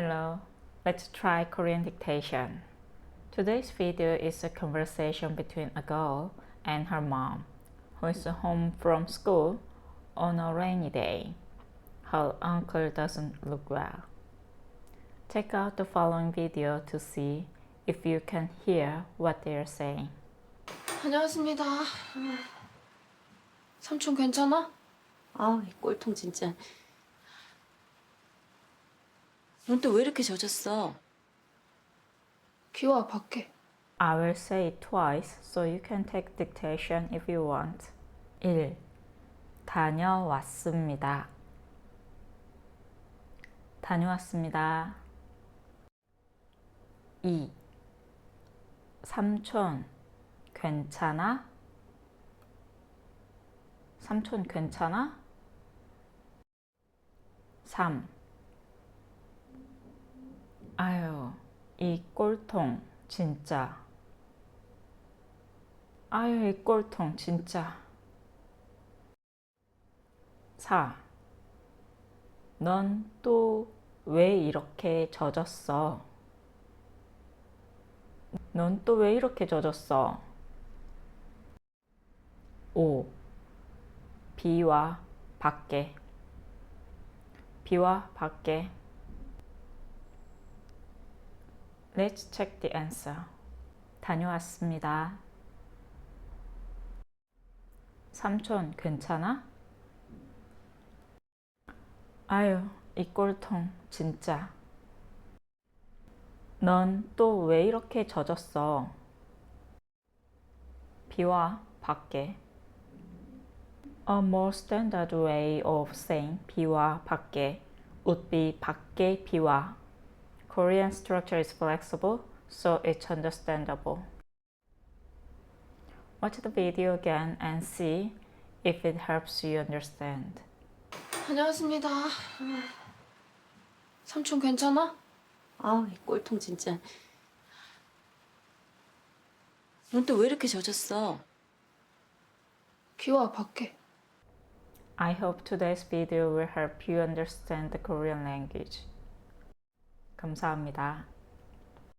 Hello, let's try Korean dictation. Today's video is a conversation between a girl and her mom, who is home from school on a rainy day. Her uncle doesn't look well. Check out the following video to see if you can hear what they are saying. 다녀왔습니다. 삼촌 괜찮아? 아우, 이 꼴통 진짜. 넌 또 왜 이렇게 젖었어? 비와 밖에. I will say it twice so you can take dictation if you want. 1. 다녀왔습니다. 다녀왔습니다. 2. 삼촌, 괜찮아? 삼촌 괜찮아? 3. 아유, 이 꼴통 진짜. 아유, 이 꼴통 진짜. 4. 넌 또 왜 이렇게 젖었어? 넌 또 왜 이렇게 젖었어? 5. 비와 밖에. 비와 밖에. Let's check the answer. 다녀왔습니다. 삼촌 괜찮아? 아유, 이 꼴통 진짜. 넌 또 왜 이렇게 젖었어? 비와 밖에. A more standard way of saying 비와 밖에 would be 밖에 비와. Korean structure is flexible, so it's understandable. Watch the video again and see if it helps you understand. 다녀왔습니다. 삼촌 괜찮아? 아우, 이 꼴통 진짜. 넌 또 왜 이렇게 젖었어? 비와 밖에. I hope today's video will help you understand the Korean language. 감사합니다.